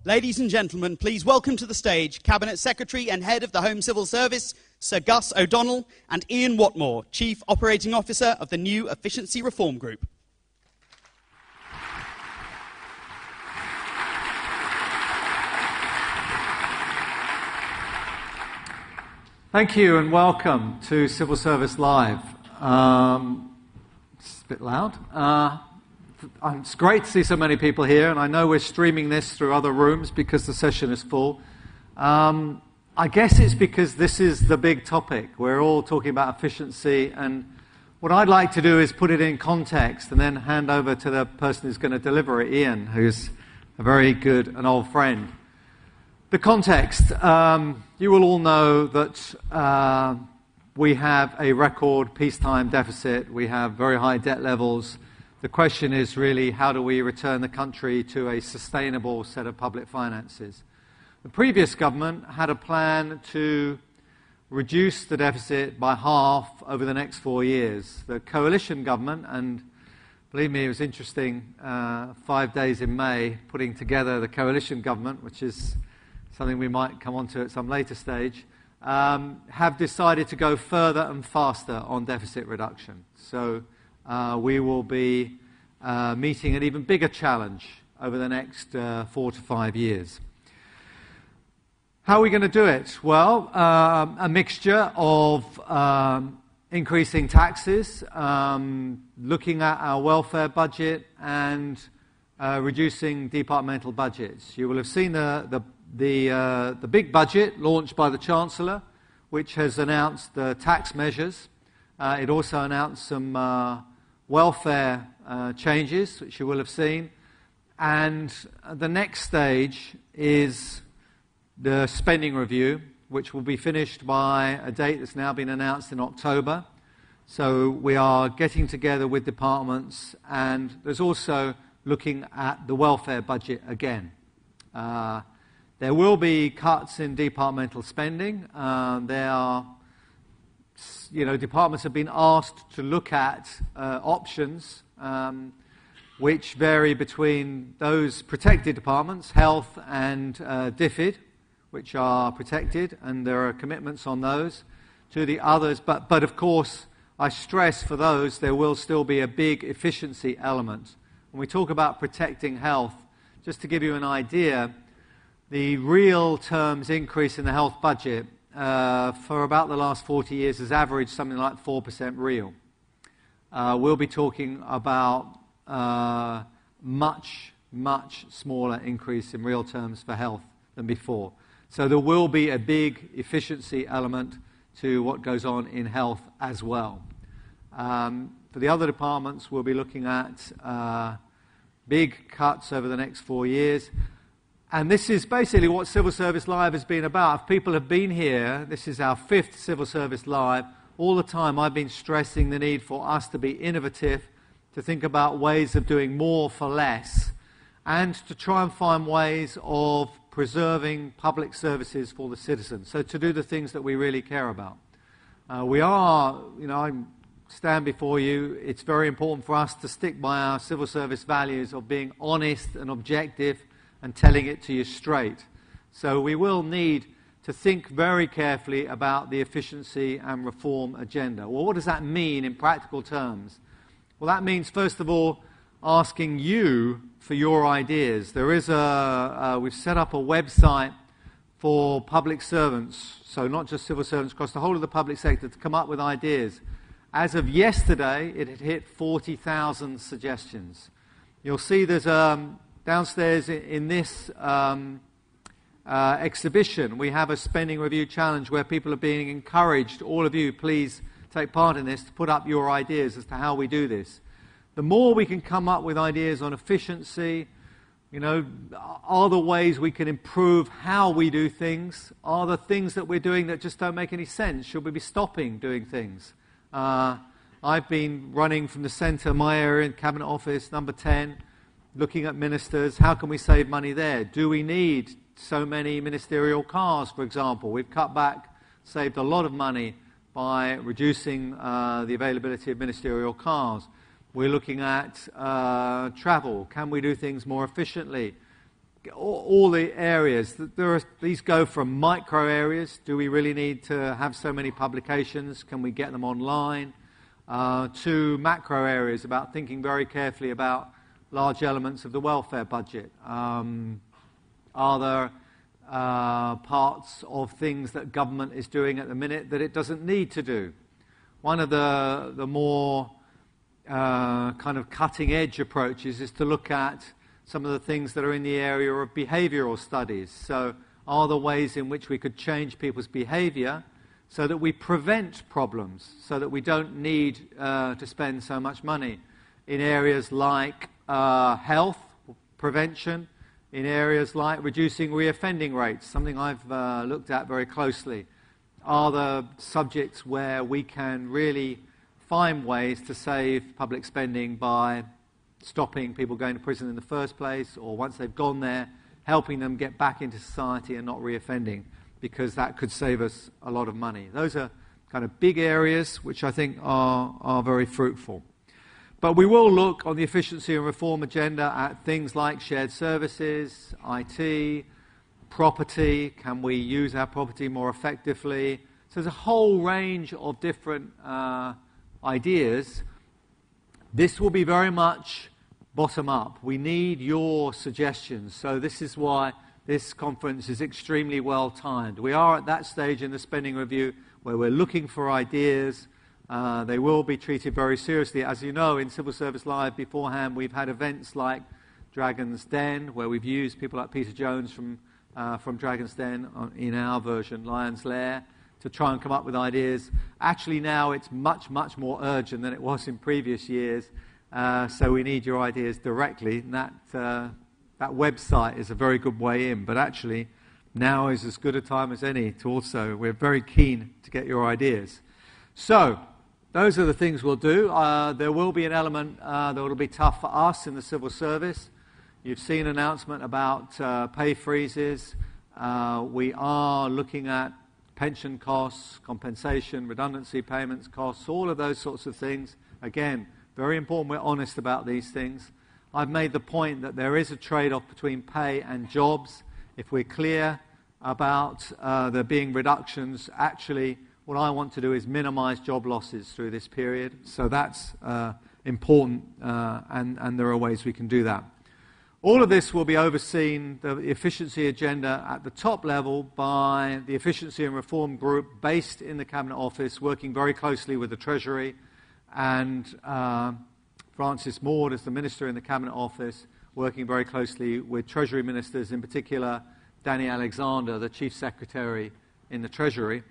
Ladies and gentlemen, please welcome to the stage Cabinet Secretary and Head of the Home Civil Service, Sir Gus O'Donnell, and Ian Watmore, Chief Operating Officer of the new Efficiency Reform Group. Thank you and welcome to Civil Service Live. It's a bit loud. It's great to see so many people here, and I know we're streaming this through other rooms because the session is full. I guess it's because this is the big topic. We're all talking about efficiency, and what I'd like to do is put it in context and then hand over to the person who's going to deliver it, Ian, who's a very good and old friend. The context, you will all know that we have a record peacetime deficit. We have very high debt levels. The question is really, how do we return the country to a sustainable set of public finances? The previous government had a plan to reduce the deficit by half over the next 4 years. The coalition government, and believe me, it was interesting, 5 days in May, putting together the coalition government, which is something we might come on to at some later stage, have decided to go further and faster on deficit reduction. So we will be meeting an even bigger challenge over the next 4 to 5 years. How are we going to do it? Well, a mixture of increasing taxes, looking at our welfare budget, and reducing departmental budgets. You will have seen the big budget launched by the Chancellor, which has announced the tax measures. It also announced some welfare changes, which you will have seen. And the next stage is the spending review, which will be finished by a date that's now been announced in October. So we are getting together with departments, and there's also looking at the welfare budget again. There will be cuts in departmental spending. Departments have been asked to look at options which vary between those protected departments, health and DFID, which are protected, and there are commitments on those, to the others. But of course, I stress for those, there will still be a big efficiency element. When we talk about protecting health, just to give you an idea, the real terms increase in the health budget for about the last 40 years has averaged something like 4% real. We'll be talking about much, much smaller increase in real terms for health than before. So there will be a big efficiency element to what goes on in health as well. For the other departments, we'll be looking at big cuts over the next 4 years. And this is basically what Civil Service Live has been about. If people have been here, this is our 5th Civil Service Live. All the time I've been stressing the need for us to be innovative, to think about ways of doing more for less, and to try and find ways of preserving public services for the citizens. So to do the things that we really care about. I stand before you. It's very important for us to stick by our civil service values of being honest and objective and telling it to you straight. So we will need to think very carefully about the efficiency and reform agenda. Well, what does that mean in practical terms? Well, that means, first of all, asking you for your ideas. There is we've set up a website for public servants, so not just civil servants, across the whole of the public sector, to come up with ideas. As of yesterday, it had hit 40,000 suggestions. You'll see there's downstairs in this exhibition, we have a spending review challenge where people are being encouraged, all of you, please take part in this, to put up your ideas as to how we do this. The more we can come up with ideas on efficiency, are there ways we can improve how we do things? Are there things that we're doing that just don't make any sense? Should we be stopping doing things? I've been running from the centre, my area in Cabinet Office, number 10, looking at ministers. How can we save money there? Do we need so many ministerial cars, for example? We've cut back, saved a lot of money by reducing the availability of ministerial cars. We're looking at travel. Can we do things more efficiently? all the areas. These go from micro areas. Do we really need to have so many publications? Can we get them online? To macro areas about thinking very carefully about large elements of the welfare budget. Are there parts of things that government is doing at the minute that it doesn't need to do? One of the more kind of cutting-edge approaches is to look at some of the things that are in the area of behavioral studies. So are there ways in which we could change people's behavior so that we prevent problems, so that we don't need to spend so much money in areas like health, prevention, in areas like reducing reoffending rates, something I've looked at very closely. Are there subjects where we can really find ways to save public spending by stopping people going to prison in the first place, or once they've gone there, helping them get back into society and not reoffending, because that could save us a lot of money. Those are kind of big areas which I think are very fruitful. But we will look on the efficiency and reform agenda at things like shared services, IT, property. Can we use our property more effectively? So there's a whole range of different ideas. This will be very much bottom up. We need your suggestions. So this is why this conference is extremely well timed. We are at that stage in the spending review where we're looking for ideas. They will be treated very seriously. As you know, in Civil Service Live beforehand, we've had events like Dragon's Den, where we've used people like Peter Jones from Dragon's Den in our version, Lion's Lair, to try and come up with ideas. Actually now it's much, much more urgent than it was in previous years. So we need your ideas directly. And that website is a very good way in. But actually, now is as good a time as any to also, we're very keen to get your ideas. So, those are the things we'll do. There will be an element that will be tough for us in the civil service. You've seen an announcement about pay freezes. We are looking at pension costs, compensation, redundancy payments costs, all of those sorts of things. Again, very important we're honest about these things. I've made the point that there is a trade-off between pay and jobs. If we're clear about there being reductions, actually what I want to do is minimize job losses through this period. So that's important, and there are ways we can do that. All of this will be overseen, the efficiency agenda at the top level, by the Efficiency and Reform Group based in the Cabinet Office, working very closely with the Treasury, and Francis Maude as the Minister in the Cabinet Office, working very closely with Treasury Ministers, in particular Danny Alexander, the Chief Secretary in the Treasury,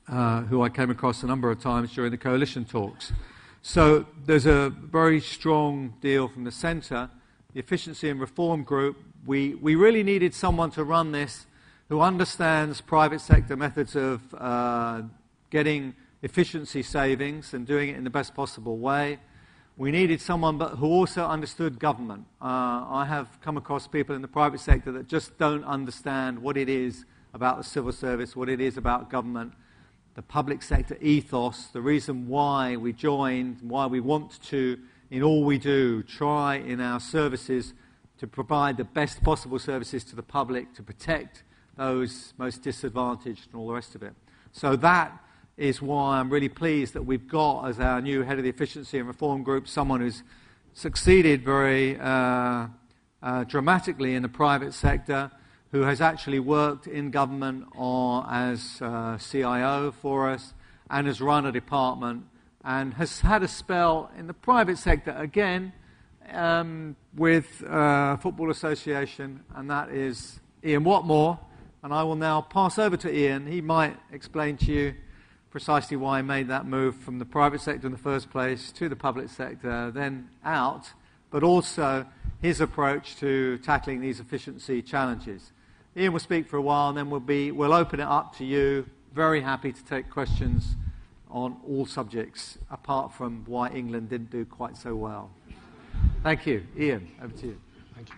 who I came across a number of times during the coalition talks. So there's a very strong deal from the centre. The Efficiency and Reform Group, we really needed someone to run this who understands private sector methods of getting efficiency savings and doing it in the best possible way. We needed someone who also understood government. I have come across people in the private sector that just don't understand what it is about the civil service, what it is about government, the public sector ethos, the reason why we joined, why we want to, in all we do, try in our services to provide the best possible services to the public, to protect those most disadvantaged and all the rest of it. So that is why I'm really pleased that we've got, as our new head of the Efficiency and Reform Group, someone who's succeeded very dramatically in the private sector, who has actually worked in government as CIO for us, and has run a department, and has had a spell in the private sector again with Football Association, and that is Ian Watmore. And I will now pass over to Ian. He might explain to you precisely why he made that move from the private sector in the first place to the public sector, then out, but also his approach to tackling these efficiency challenges. Ian will speak for a while, and then we'll open it up to you. Very happy to take questions on all subjects, apart from why England didn't do quite so well. Thank you. Ian, over to you. Thank you.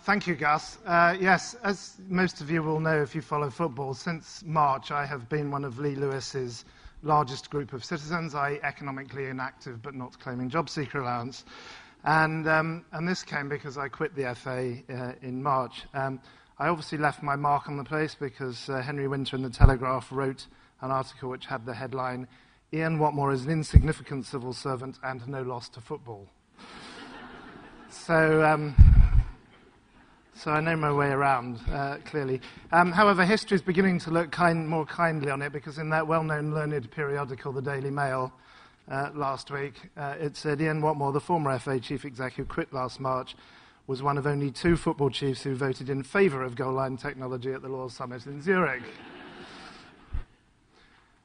Thank you, Gus. Yes, as most of you will know if you follow football, since March I have been one of Lee Lewis's largest group of citizens, i.e. economically inactive but not claiming job seeker allowance. And this came because I quit the FA in March. I obviously left my mark on the place because Henry Winter in the Telegraph wrote an article which had the headline, "Ian Watmore is an insignificant civil servant and no loss to football." So I know my way around, clearly. However, history is beginning to look more kindly on it, because in that well-known learned periodical, the Daily Mail, last week, it said, "Ian Watmore, the former FA chief exec who quit last March, was one of only 2 football chiefs who voted in favour of goal line technology at the Law Summit in Zurich."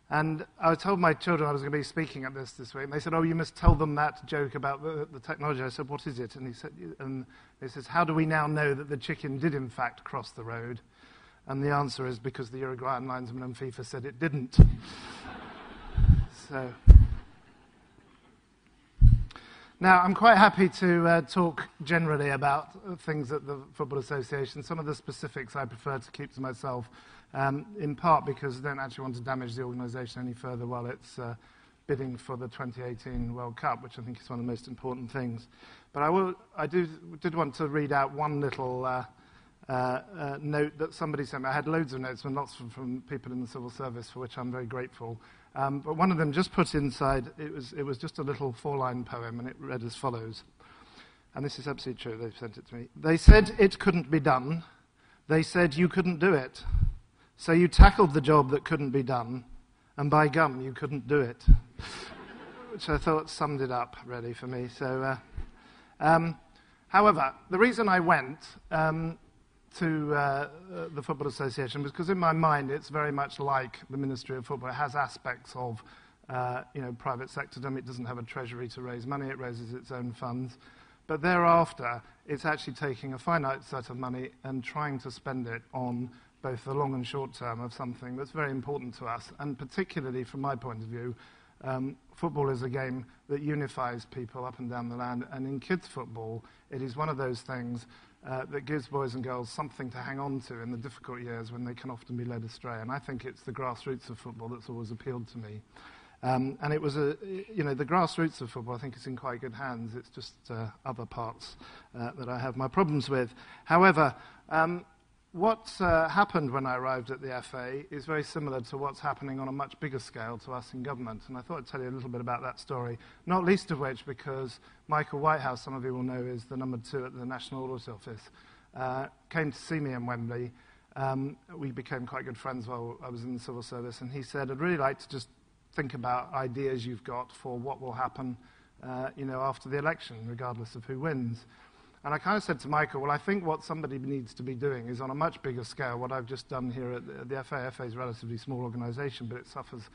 And I told my children I was going to be speaking at this week, and they said, "Oh, you must tell them that joke about the technology." I said, "What is it?" And they said, "How do we now know that the chicken did in fact cross the road?" And the answer is because the Uruguayan linesman and FIFA said it didn't. So now I'm quite happy to talk generally about things at the Football Association. Some of the specifics I prefer to keep to myself. In part because I don't actually want to damage the organisation any further while it's bidding for the 2018 World Cup, which I think is one of the most important things. But I did want to read out one little note that somebody sent me. I had loads of notes and lots from people in the civil service, for which I'm very grateful. But one of them just put inside, it was just a little 4-line poem, and it read as follows. And this is absolutely true, they've sent it to me. "They said it couldn't be done. They said you couldn't do it. So you tackled the job that couldn't be done, and by gum, you couldn't do it." Which I thought summed it up, really, for me. So, however, the reason I went to the Football Association was because in my mind it's very much like the Ministry of Football. It has aspects of private sectordom. It doesn't have a treasury to raise money. It raises its own funds. But thereafter, it's actually taking a finite set of money and trying to spend it on both the long and short term of something that's very important to us. And particularly from my point of view, football is a game that unifies people up and down the land. And in kids' football, it is one of those things that gives boys and girls something to hang on to in the difficult years when they can often be led astray. And I think it's the grassroots of football that's always appealed to me. And it was the grassroots of football, I think, is in quite good hands. It's just other parts that I have my problems with. However, what happened when I arrived at the FA is very similar to what's happening on a much bigger scale to us in government. And I thought I'd tell you a little bit about that story, not least of which because Michael Whitehouse, some of you will know, is the number 2 at the National Audit Office, came to see me in Wembley. We became quite good friends while I was in the civil service. And he said, "I'd really like to just think about ideas you've got for what will happen after the election, regardless of who wins." And I kind of said to Michael, well, I think what somebody needs to be doing is on a much bigger scale what I've just done here at the FA. FA is a relatively small organisation, but it suffers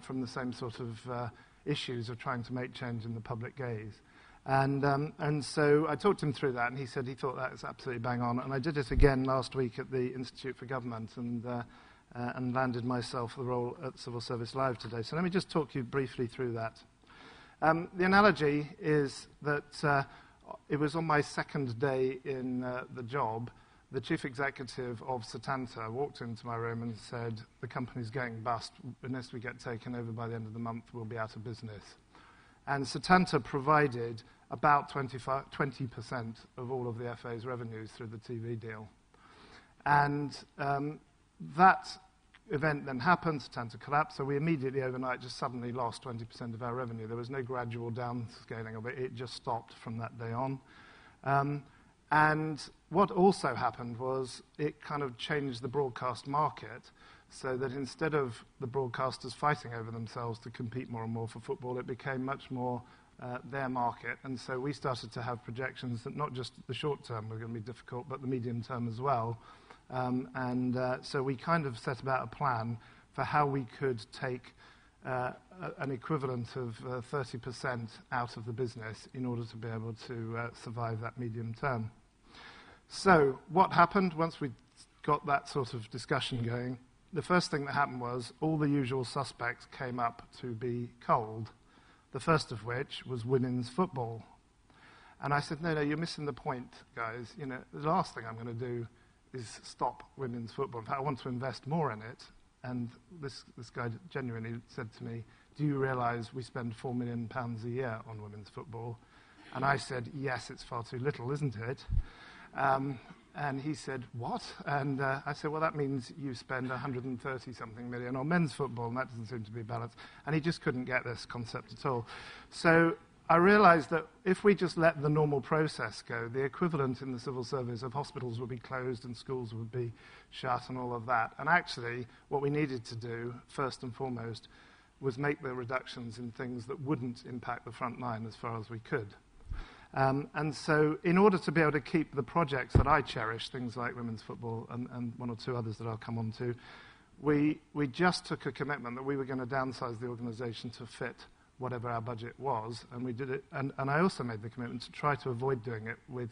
from the same sort of issues of trying to make change in the public gaze. And so I talked him through that, and he said he thought that was absolutely bang on. And I did it again last week at the Institute for Government and landed myself the role at Civil Service Live today. So let me just talk you briefly through that. The analogy is that it was on my second day in the job, the chief executive of Setanta walked into my room and said, "The company's going bust. Unless we get taken over by the end of the month, we'll be out of business." And Setanta provided about 20% of all of the FA's revenues through the TV deal. And that event then happened, Setanta collapsed, so we immediately overnight just suddenly lost 20% of our revenue. There was no gradual downscaling of it, it just stopped from that day on. And what also happened was it kind of changed the broadcast market so that instead of the broadcasters fighting over themselves to compete more and more for football, it became much more their market. And so we started to have projections that not just the short term were going to be difficult, but the medium term as well. So we kind of set about a plan for how we could take an equivalent of 30% out of the business in order to be able to survive that medium term. So what happened once we got that sort of discussion going? The first thing that happened was all the usual suspects came up to be culled, the first of which was women's football. And I said, no, you're missing the point, guys. The last thing I'm going to do is stop women's football. In fact, I want to invest more in it. And this guy genuinely said to me, "Do you realise we spend £4 million a year on women's football?" And I said, "Yes, it's far too little, isn't it?" And he said, "What?" And I said, "Well, that means you spend 130-something million on men's football, and that doesn't seem to be balanced." And he just couldn't get this concept at all. So I realised that if we just let the normal process go, the equivalent in the civil service of hospitals would be closed and schools would be shut and all of that. And actually, what we needed to do, first and foremost, was make the reductions in things that wouldn't impact the front line as far as we could. And so in order to be able to keep the projects that I cherish, things like women's football and one or two others that I'll come on to, we just took a commitment that we were going to downsize the organisation to fit whatever our budget was, and we did it. And I also made the commitment to try to avoid doing it with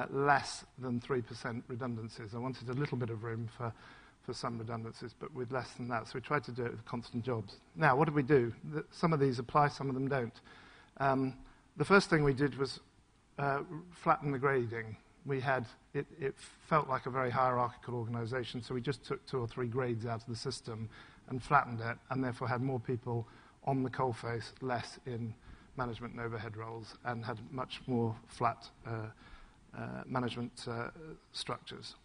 less than 3% redundancies. I wanted a little bit of room for some redundancies, but with less than that. So we tried to do it with constant jobs. Now, what did we do? Some of these apply, some of them don't. The first thing we did was flatten the grading. It felt like a very hierarchical organisation, so we just took 2 or 3 grades out of the system and flattened it, and therefore had more people on the coalface, less in management and overhead roles, and had much more flat management structures.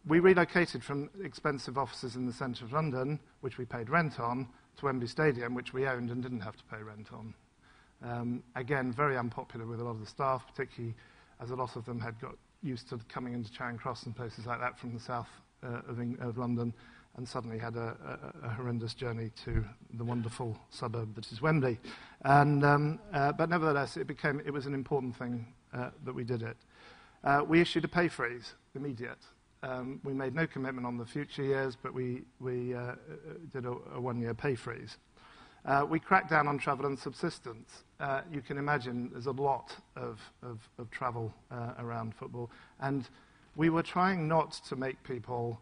We relocated from expensive offices in the centre of London, which we paid rent on, to Wembley Stadium, which we owned and didn't have to pay rent on. Again, very unpopular with a lot of the staff, particularly as a lot of them had got used to coming into Charing Cross and places like that from the south of London, and suddenly had a horrendous journey to the wonderful suburb that is Wembley. But nevertheless, it was an important thing that we did it. We issued a pay freeze, immediate. We made no commitment on the future years, but we did a 1-year pay freeze. We cracked down on travel and subsistence. You can imagine there's a lot of travel around football, and we were trying not to make people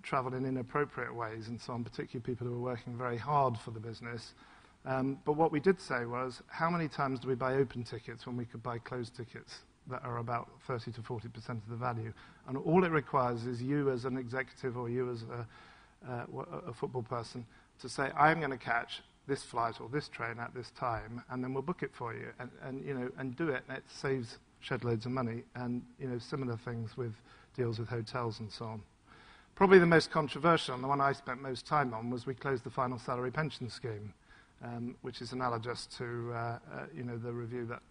travel in inappropriate ways and so on, particularly people who were working very hard for the business. But what we did say was, how many times do we buy open tickets when we could buy closed tickets that are about 30 to 40% of the value? And all it requires is you as an executive or you as a football person to say, I'm going to catch this flight or this train at this time, and then we'll book it for you, and do it. And it saves shed loads of money, and similar things with deals with hotels and so on. Probably the most controversial, and the one I spent most time on, was we closed the final salary pension scheme, which is analogous to the review that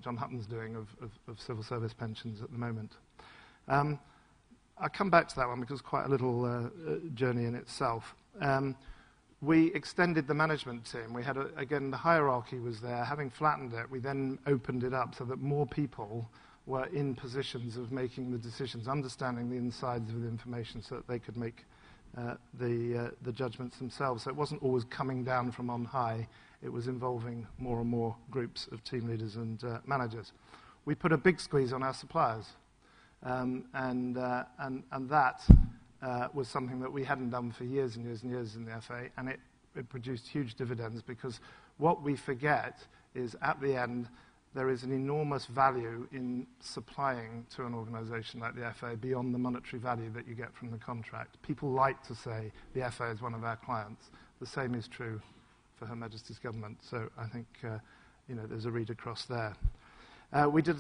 John Hutton's doing of civil service pensions at the moment. I'll come back to that one because it's quite a little journey in itself. We extended the management team. We had, again, the hierarchy was there. Having flattened it, we then opened it up so that more people were in positions of making the decisions, understanding the insides of the information so that they could make the judgments themselves. So it wasn't always coming down from on high. It was involving more and more groups of team leaders and managers. We put a big squeeze on our suppliers, and that was something that we hadn't done for years and years and years in the FA, and it produced huge dividends, because what we forget is at the end there is an enormous value in supplying to an organisation like the FA beyond the monetary value that you get from the contract. People like to say the FA is one of our clients. The same is true for Her Majesty's Government, so I think there's a read across there. We did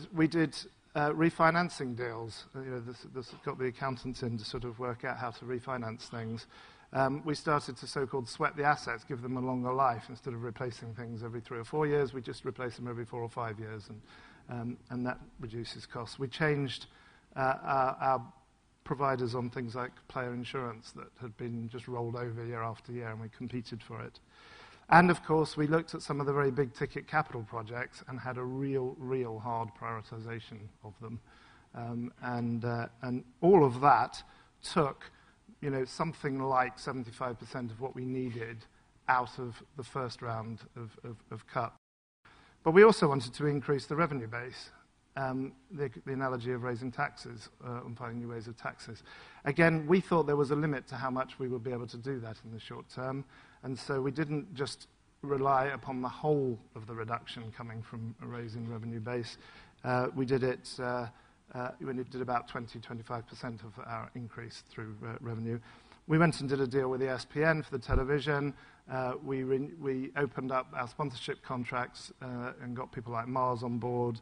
refinancing deals. This got the accountants in to sort of work out how to refinance things. We started to so-called sweat the assets, give them a longer life. Instead of replacing things every 3 or 4 years, we just replace them every 4 or 5 years, and that reduces costs. We changed our providers on things like player insurance that had been just rolled over year after year, and we competed for it. And, of course, we looked at some of the very big-ticket capital projects and had a real hard prioritisation of them. And all of that took something like 75% of what we needed out of the first round of cuts. But we also wanted to increase the revenue base, the analogy of raising taxes and finding new ways of taxes. Again, we thought there was a limit to how much we would be able to do that in the short term, and so we didn't just rely upon the whole of the reduction coming from a raising revenue base. We did it when it did about 20-25% of our increase through revenue. We went and did a deal with ESPN for the television. We opened up our sponsorship contracts and got people like Mars on board.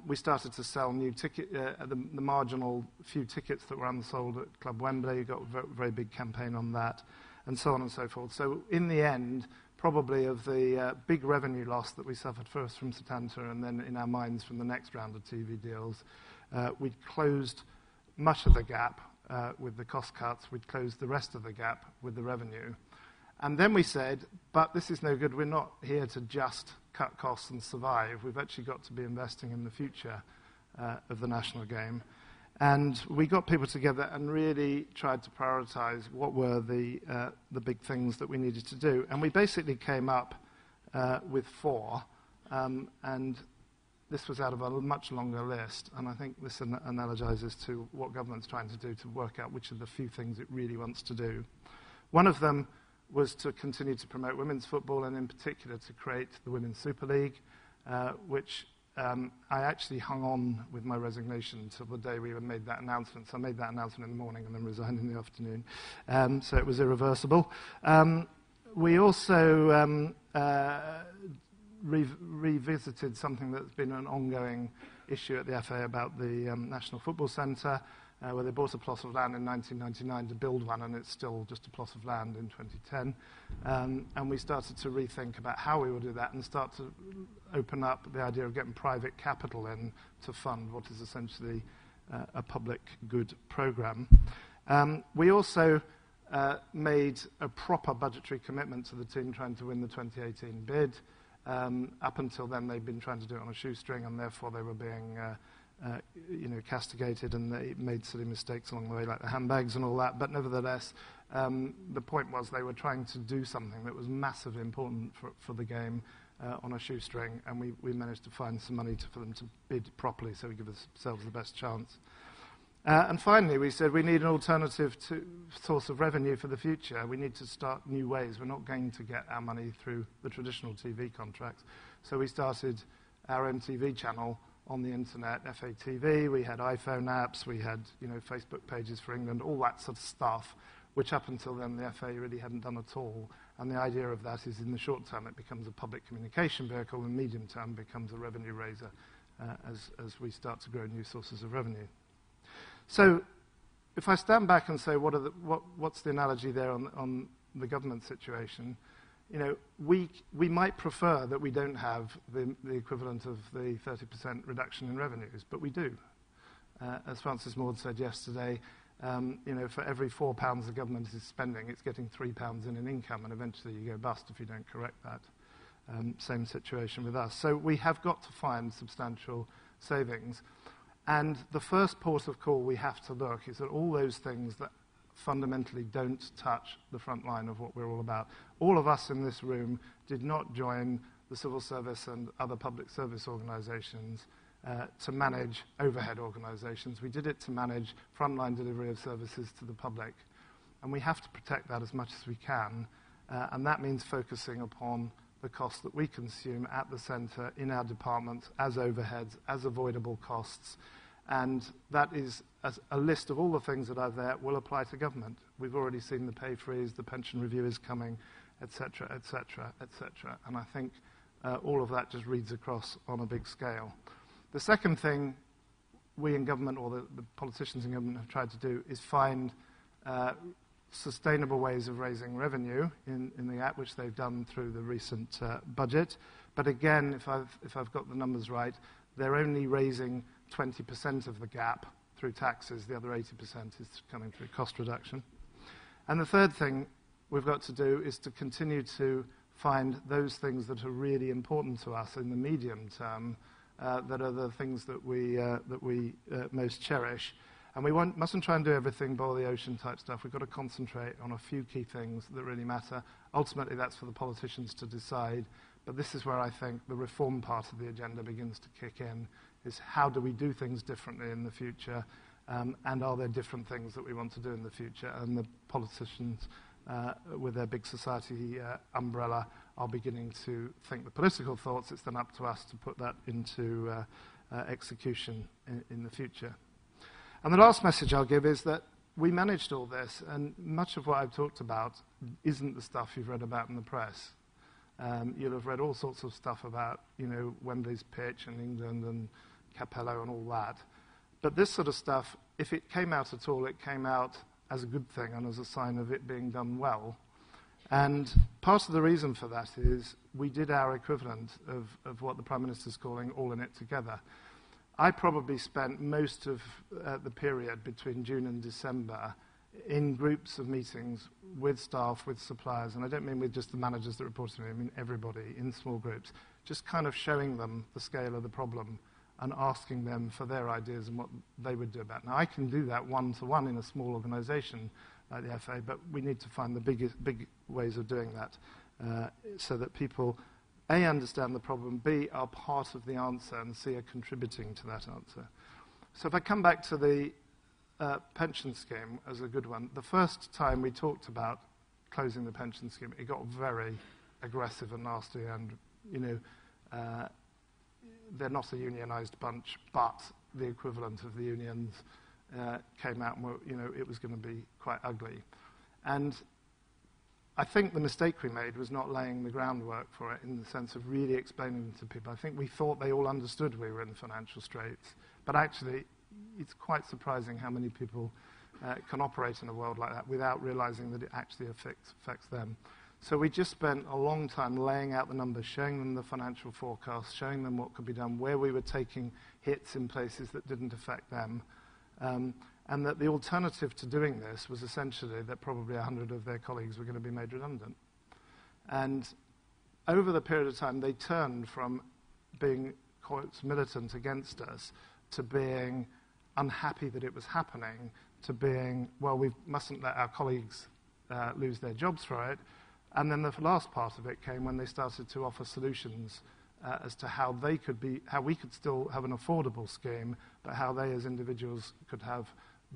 We started to sell new tickets, the marginal few tickets that were unsold at Club Wembley. Got a very big campaign on that, and so on and so forth. So in the end, probably of the big revenue loss that we suffered first from Setanta and then in our minds from the next round of TV deals, we'd closed much of the gap with the cost cuts. We'd closed the rest of the gap with the revenue. And then we said, but this is no good. We're not here to just cut costs and survive. We've actually got to be investing in the future of the national game. And we got people together and really tried to prioritize what were the big things that we needed to do. And we basically came up with 4. And this was out of a much longer list. And I think this analogizes to what government's trying to do to work out which of the few things it really wants to do. One of them was to continue to promote women's football, and in particular to create the Women's Super League, which I actually hung on with my resignation until the day we made that announcement. So I made that announcement in the morning and then resigned in the afternoon. So it was irreversible. We also revisited something that's been an ongoing issue at the FA about the National Football Centre, where they bought a plot of land in 1999 to build one, and it's still just a plot of land in 2010. And we started to rethink about how we would do that and start to open up the idea of getting private capital in to fund what is essentially a public good programme. We also made a proper budgetary commitment to the team trying to win the 2018 bid. Up until then, they'd been trying to do it on a shoestring, and therefore they were being castigated, and they made silly mistakes along the way, like the handbags and all that. But nevertheless, the point was they were trying to do something that was massively important for the game on a shoestring, and we managed to find some money for them to bid properly, so we give ourselves the best chance. And finally, we said we need an alternative source of revenue for the future. We need to start new ways. We're not going to get our money through the traditional TV contracts. So we started our own TV channel on the internet, FATV. We had iPhone apps. We had Facebook pages for England, all that sort of stuff, which up until then the FA really hadn't done at all. And the idea of that is in the short term it becomes a public communication vehicle, and medium term becomes a revenue raiser as we start to grow new sources of revenue. So if I stand back and say what's the analogy there on the government situation, we might prefer that we don't have the equivalent of the 30% reduction in revenues, but we do. As Francis Maude said yesterday, for every £4 the government is spending, it's getting £3 in income, and eventually you go bust if you don't correct that. Same situation with us. So we have got to find substantial savings. And the first port of call we have to look is at all those things that fundamentally don't touch the front line of what we're all about. All of us in this room did not join the civil service and other public service organisations to manage overhead organisations. We did it to manage frontline delivery of services to the public. And we have to protect that as much as we can. And that means focusing upon the costs that we consume at the centre, in our departments, as overheads, as avoidable costs. And that is a list of all the things that are there will apply to government. We've already seen the pay freeze, the pension review is coming, etc., etc., etc. And I think all of that just reads across on a big scale. The second thing we in government, or the politicians in government, have tried to do is find sustainable ways of raising revenue in the Act, which they've done through the recent budget. But again, if I've got the numbers right, they're only raising 20% of the gap through taxes. The other 80% is coming through cost reduction. And the third thing we've got to do is to continue to find those things that are really important to us in the medium term, that are the things that we most cherish. And we mustn't try and do everything, boil the ocean type stuff. We've got to concentrate on a few key things that really matter. Ultimately, that's for the politicians to decide. But this is where I think the reform part of the agenda begins to kick in, is how do we do things differently in the future, and are there different things that we want to do in the future? And the politicians, with their big society umbrella, are beginning to think the political thoughts. It's then up to us to put that into execution in the future. And the last message I'll give is that we managed all this, and much of what I've talked about isn't the stuff you've read about in the press. You'll have read all sorts of stuff about, Wembley's pitch in England and Capello and all that. But this sort of stuff, if it came out at all, it came out as a good thing and as a sign of it being done well. And part of the reason for that is we did our equivalent of what the Prime Minister's calling all in it together. I probably spent most of the period between June and December in groups of meetings with staff, with suppliers, and I don't mean with just the managers that report to me, I mean everybody in small groups, just kind of showing them the scale of the problem and asking them for their ideas and what they would do about it. Now, I can do that one-to-one in a small organisation like the FA, but we need to find the big ways of doing that so that people, A, understand the problem, B, are part of the answer and C, are contributing to that answer. So if I come back to the pension scheme as a good one, the first time we talked about closing the pension scheme, it got very aggressive and nasty, and, they're not a unionised bunch, but the equivalent of the unions came out and it was going to be quite ugly. And I think the mistake we made was not laying the groundwork for it in the sense of really explaining to people. I think we thought they all understood we were in financial straits, but actually it's quite surprising how many people can operate in a world like that without realising that it actually affects them. So we just spent a long time laying out the numbers, showing them the financial forecast, showing them what could be done, where we were taking hits in places that didn't affect them, and that the alternative to doing this was essentially that probably 100 of their colleagues were going to be made redundant. And over the period of time, they turned from being, quotes, militant against us to being unhappy that it was happening, to being, well, we mustn't let our colleagues lose their jobs for it. And then the last part of it came when they started to offer solutions as to how we could still have an affordable scheme, but how they as individuals could have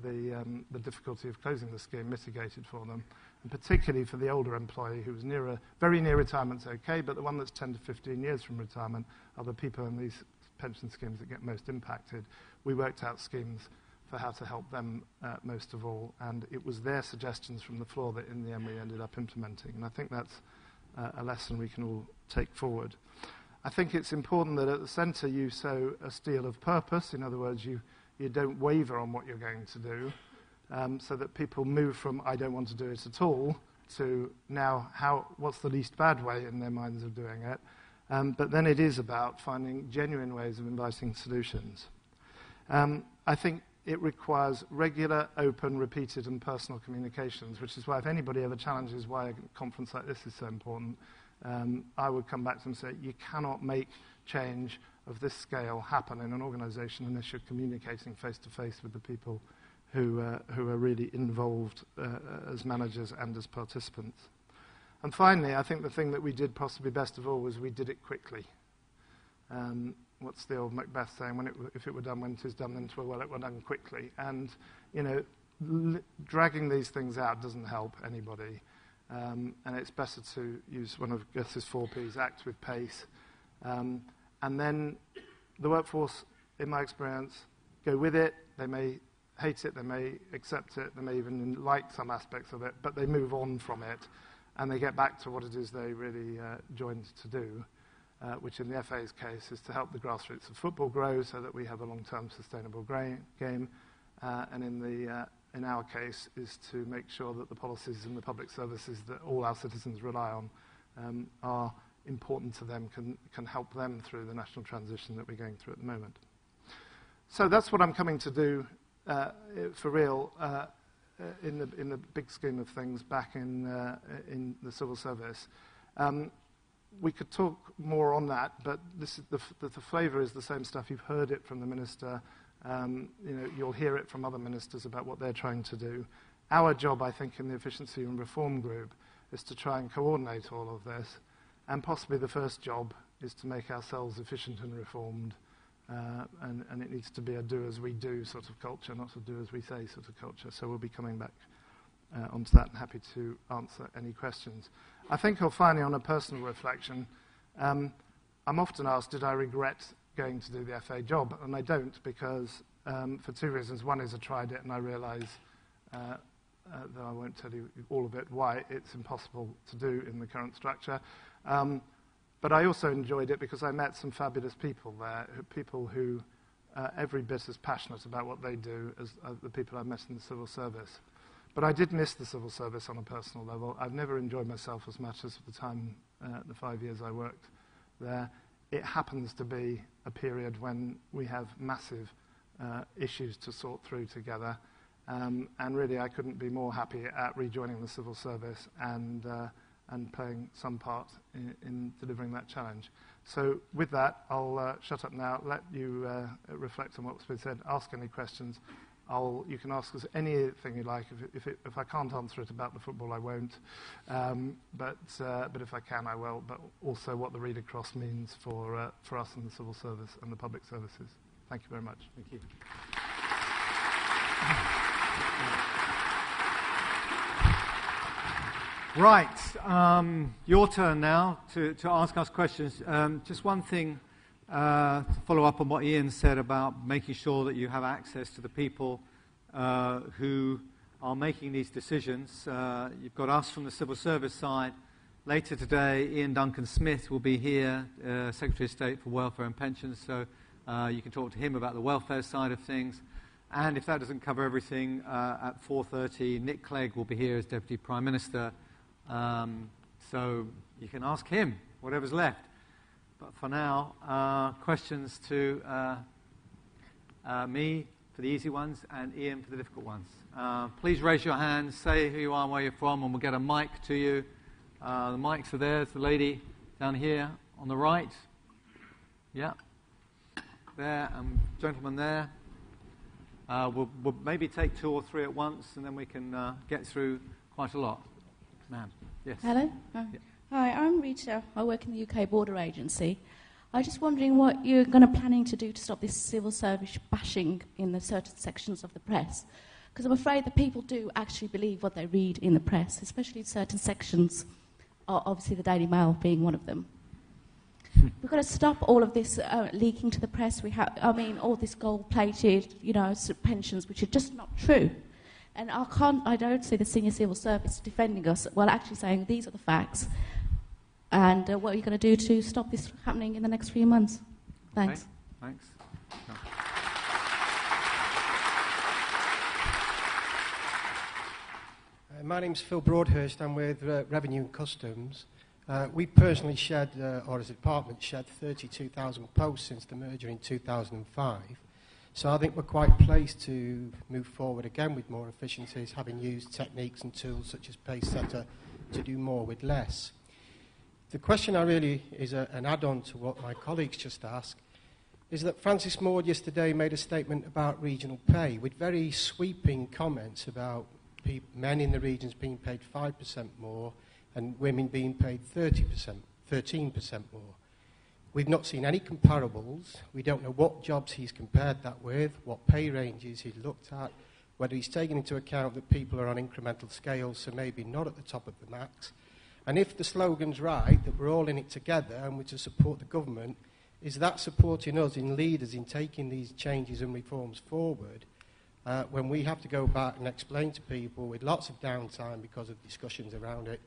the difficulty of closing the scheme mitigated for them. And particularly for the older employee who was very near retirement's okay, but the one that's 10 to 15 years from retirement are the people in these pension schemes that get most impacted. We worked out schemes for how to help them most of all, and it was their suggestions from the floor that in the end we ended up implementing, and I think that's a lesson we can all take forward. I think it's important that at the centre you sow a steel of purpose. In other words, you don't waver on what you're going to do, so that people move from I don't want to do it at all to now what's the least bad way in their minds of doing it. But then it is about finding genuine ways of inviting solutions. I think it requires regular, open, repeated and personal communications, which is why if anybody ever challenges why a conference like this is so important, I would come back to them and say, you cannot make change of this scale happen in an organisation unless you're communicating face-to-face with the people who are really involved as managers and as participants. And finally, I think the thing that we did possibly best of all was we did it quickly. What's the old Macbeth saying? If it were done when 'tis done, then 'twere well it were done quickly. And, dragging these things out doesn't help anybody. And it's better to use one of Goethe's 4 Ps, act with pace. And then the workforce, in my experience, go with it. They may hate it, they may accept it, they may even like some aspects of it, but they move on from it and they get back to what it is they really joined to do. Which in the FA's case is to help the grassroots of football grow so that we have a long-term sustainable game, and in our case is to make sure that the policies and the public services that all our citizens rely on are important to them, can help them through the national transition that we're going through at the moment. So that's what I'm coming to do for real in the big scheme of things back in the civil service. We could talk more on that, but this is the flavour is the same stuff. You've heard it from the minister. You'll hear it from other ministers about what they're trying to do. Our job, I think, in the Efficiency and Reform Group is to try and coordinate all of this, and possibly the first job is to make ourselves efficient and reformed, and it needs to be a do-as-we-do sort of culture, not a do-as-we-say sort of culture. So we'll be coming back onto that and happy to answer any questions. I think finally, on a personal reflection, I'm often asked, did I regret going to do the FA job? And I don't, because for 2 reasons. One is I tried it and I realise though I won't tell you all of it, why it's impossible to do in the current structure. But I also enjoyed it because I met some fabulous people there, people who every bit as passionate about what they do as the people I met in the civil service. But I did miss the civil service on a personal level. I've never enjoyed myself as much as the time, the 5 years I worked there. It happens to be a period when we have massive issues to sort through together. And really, I couldn't be more happy at rejoining the civil service and playing some part in delivering that challenge. So with that, I'll shut up now, let you reflect on what's been said, ask any questions. You can ask us anything you like. If I can't answer it about the football, I won't. But if I can, I will. But also what the read across means for us in the civil service and the public services. Thank you very much. Thank you. Right, your turn now to ask us questions. Just one thing to follow up on what Ian said about making sure that you have access to the people who are making these decisions. You've got us from the civil service side. Later today, Ian Duncan-Smith will be here, Secretary of State for Welfare and Pensions, so you can talk to him about the welfare side of things. And if that doesn't cover everything, at 4:30, Nick Clegg will be here as Deputy Prime Minister. So you can ask him whatever's left. But for now, questions to me for the easy ones and Ian for the difficult ones. Please raise your hand, say who you are and where you're from, and we'll get a mic to you. The mics are there. There's the lady down here on the right. Yeah. There, and gentleman there. We'll maybe take 2 or 3 at once, and then we can get through quite a lot. Ma'am, yes. Hello. Yeah. Hi, I'm Rita. I work in the UK Border Agency. I was just wondering what you're planning to do to stop this civil service bashing in the certain sections of the press. Because I'm afraid that people do actually believe what they read in the press, especially in certain sections, obviously the Daily Mail being one of them. We've got to stop all of this leaking to the press. All this gold-plated, pensions, which are just not true. And I don't see the senior civil service defending us, well, actually saying these are the facts. And what are you going to do to stop this happening in the next few months? Thanks. Okay. Thanks. No. My name's Phil Broadhurst. I'm with Revenue and Customs. We personally shed, or as a department, shed 32,000 posts since the merger in 2005. So I think we're quite placed to move forward again with more efficiencies, having used techniques and tools such as Pacesetter to do more with less. The question I really is an add-on to what my colleagues just asked, is that Francis Maude yesterday made a statement about regional pay with very sweeping comments about men in the regions being paid 5% more and women being paid 13% more. We've not seen any comparables. We don't know what jobs he's compared that with, what pay ranges he's looked at, whether he's taken into account that people are on incremental scales, so maybe not at the top of the max. And if the slogan's right, that we're all in it together and we're to support the government, is that supporting us in leaders in taking these changes and reforms forward when we have to go back and explain to people with lots of downtime because of discussions around it,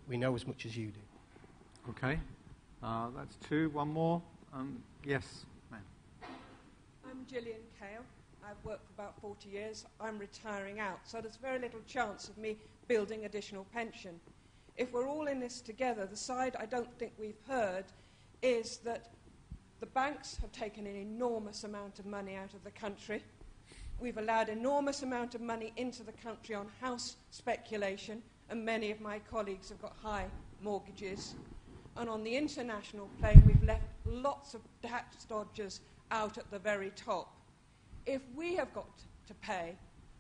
we know as much as you do. Okay. That's 2. One more. Yes, ma'am. I'm Gillian Kale. I've worked for about 40 years. I'm retiring out, so there's very little chance of me building additional pension. If we're all in this together, the side I don't think we've heard is that the banks have taken an enormous amount of money out of the country. We've allowed enormous amount of money into the country on house speculation, and many of my colleagues have got high mortgages. And on the international plane, we've left lots of tax dodgers out at the very top. If we have got to pay,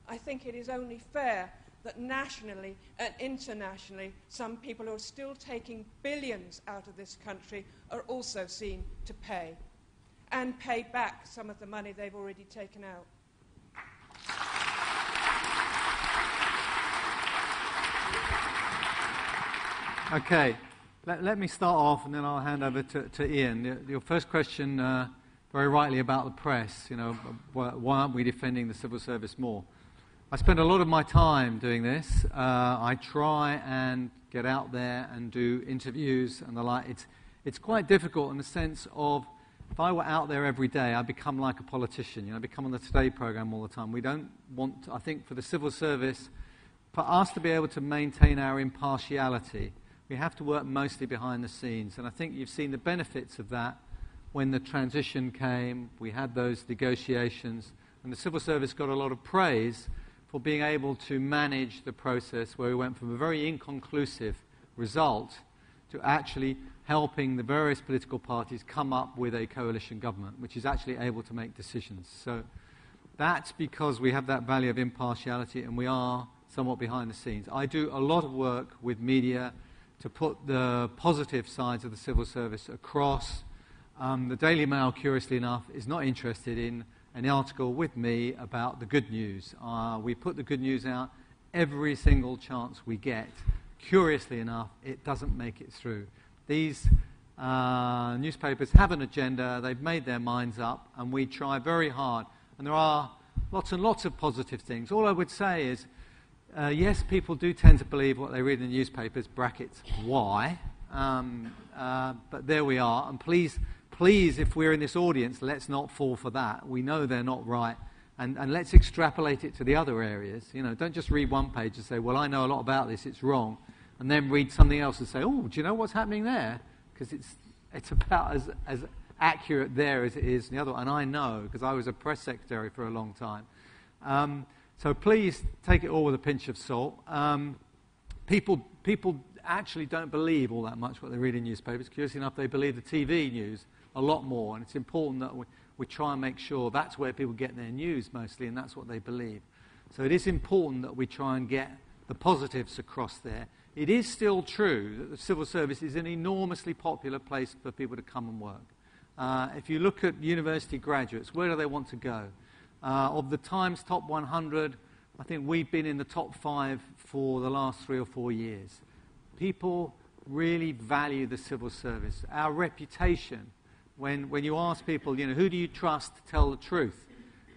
I think it is only fair that nationally and internationally, some people who are still taking billions out of this country are also seen to pay, and pay back some of the money they've already taken out. Okay. Let me start off, and then I'll hand over to Ian. Your first question, very rightly, about the press. Why aren't we defending the civil service more? I spend a lot of my time doing this. I try and get out there and do interviews and the like. It's quite difficult in the sense of, if I were out there every day, I'd become like a politician. I become on the Today programme all the time. We don't want, I think, for the civil service, for us to be able to maintain our impartiality, we have to work mostly behind the scenes. And I think you've seen the benefits of that when the transition came. We had those negotiations, and the civil service got a lot of praise for being able to manage the process where we went from a very inconclusive result to actually helping the various political parties come up with a coalition government, which is actually able to make decisions. So that's because we have that value of impartiality and we are somewhat behind the scenes. I do a lot of work with media to put the positive sides of the civil service across. The Daily Mail, curiously enough, is not interested in an article with me about the good news. We put the good news out every single chance we get. Curiously enough, it doesn't make it through. These newspapers have an agenda, they've made their minds up, and we try very hard. And there are lots and lots of positive things. All I would say is, yes, people do tend to believe what they read in the newspapers, brackets, why? But there we are. And please, if we're in this audience, let's not fall for that. We know they're not right. And let's extrapolate it to the other areas. Don't just read one page and say, well, I know a lot about this, it's wrong. And then read something else and say, oh, do you know what's happening there? Because it's about as accurate there as it is in the other one. And I know, because I was a press secretary for a long time. So please take it all with a pinch of salt. People actually don't believe all that much what they read in newspapers. Curiously enough, they believe the TV news a lot more. And it's important that we try and make sure that's where people get their news mostly, and that's what they believe. So it is important that we try and get the positives across there. It is still true that the civil service is an enormously popular place for people to come and work. If you look at university graduates, where do they want to go? Of the Times Top 100, I think we've been in the top 5 for the last 3 or 4 years. People really value the civil service. Our reputation, when you ask people, who do you trust to tell the truth?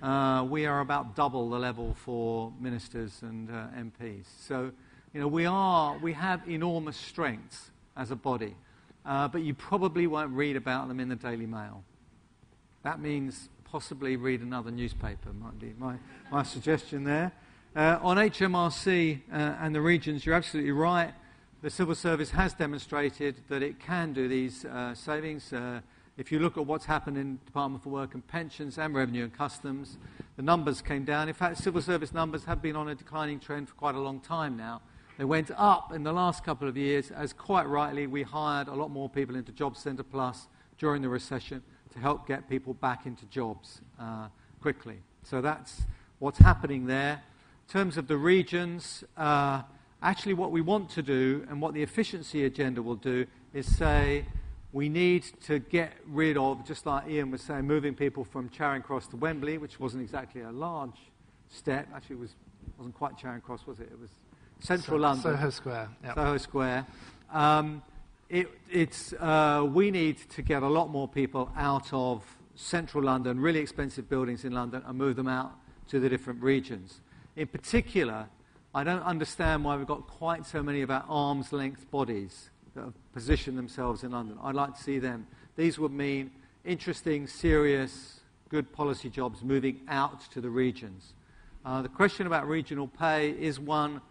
We are about double the level for ministers and MPs. So, we have enormous strengths as a body, but you probably won't read about them in the Daily Mail. That means possibly read another newspaper, might be my suggestion there. On HMRC and the regions, you're absolutely right. The civil service has demonstrated that it can do these savings. If you look at what's happened in Department for Work and Pensions and Revenue and Customs, the numbers came down. In fact, civil service numbers have been on a declining trend for quite a long time now. They went up in the last couple of years, as quite rightly we hired a lot more people into Jobs Centre Plus during the recession to help get people back into jobs quickly. So that's what's happening there. In terms of the regions, actually what we want to do and what the efficiency agenda will do is say we need to get rid of, just like Ian was saying, moving people from Charing Cross to Wembley, which wasn't exactly a large step. Actually, it wasn't quite Charing Cross, was it? It was central London. Soho Square. Yep. Soho Square. We need to get a lot more people out of central London, really expensive buildings in London, and move them out to the different regions. In particular, I don't understand why we've got quite so many of our arm's-length bodies that have positioned themselves in London. I'd like to see them. These would mean interesting, serious, good policy jobs moving out to the regions. The question about regional pay is one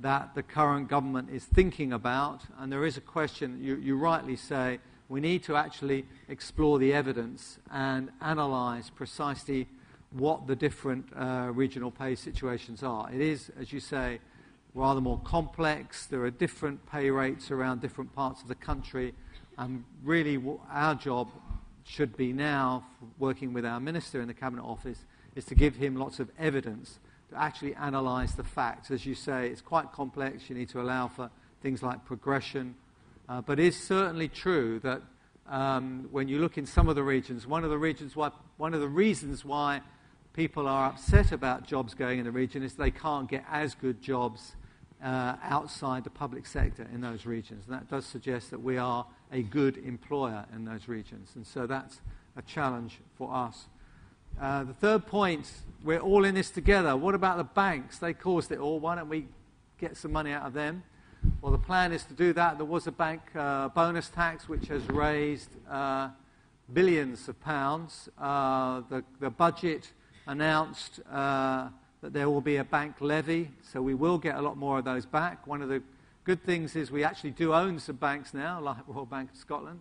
that the current government is thinking about, and there is a question, you rightly say, we need to actually explore the evidence and analyse precisely what the different regional pay situations are. It is, as you say, rather more complex. There are different pay rates around different parts of the country, and really our job should be now, working with our minister in the Cabinet Office, is to give him lots of evidence to actually analyse the facts. As you say, it's quite complex. You need to allow for things like progression. But it is certainly true that when you look in some of the regions, one of the reasons why people are upset about jobs going in the region is they can't get as good jobs outside the public sector in those regions. And that does suggest that we are a good employer in those regions. And so that's a challenge for us. The third point, we're all in this together. What about the banks? They caused it all. Why don't we get some money out of them? Well, the plan is to do that. There was a bank bonus tax which has raised billions of pounds. The budget announced that there will be a bank levy, so we will get a lot more of those back. One of the good things is we actually do own some banks now, like Royal Bank of Scotland.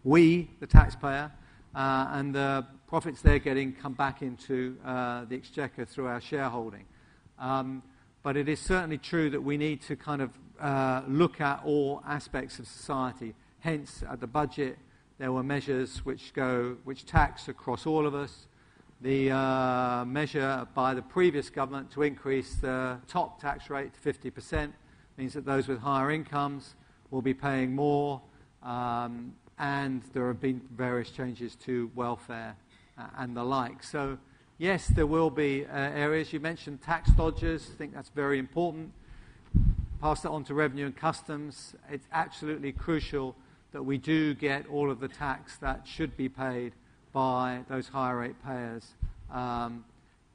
We, the taxpayer, and the profits they're getting come back into the Exchequer through our shareholding. But it is certainly true that we need to kind of look at all aspects of society. Hence, at the budget, there were measures which tax across all of us. The measure by the previous government to increase the top tax rate to 50% means that those with higher incomes will be paying more, and there have been various changes to welfare and the like. So, yes, there will be areas. You mentioned tax dodgers. I think that's very important. Pass that on to Revenue and Customs. It's absolutely crucial that we do get all of the tax that should be paid by those higher rate payers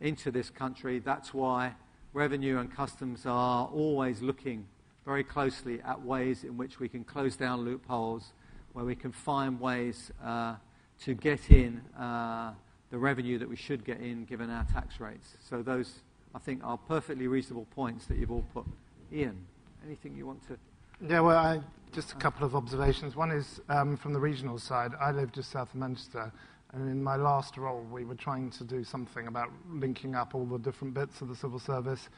into this country. That's why Revenue and Customs are always looking very closely at ways in which we can close down loopholes, where we can find ways to get in the revenue that we should get in given our tax rates. So those, I think, are perfectly reasonable points that you've all put. Ian, anything you want to... Yeah, well, just a couple of observations. One is from the regional side. I live just south of Manchester, and in my last role we were trying to do something about linking up all the different bits of the civil service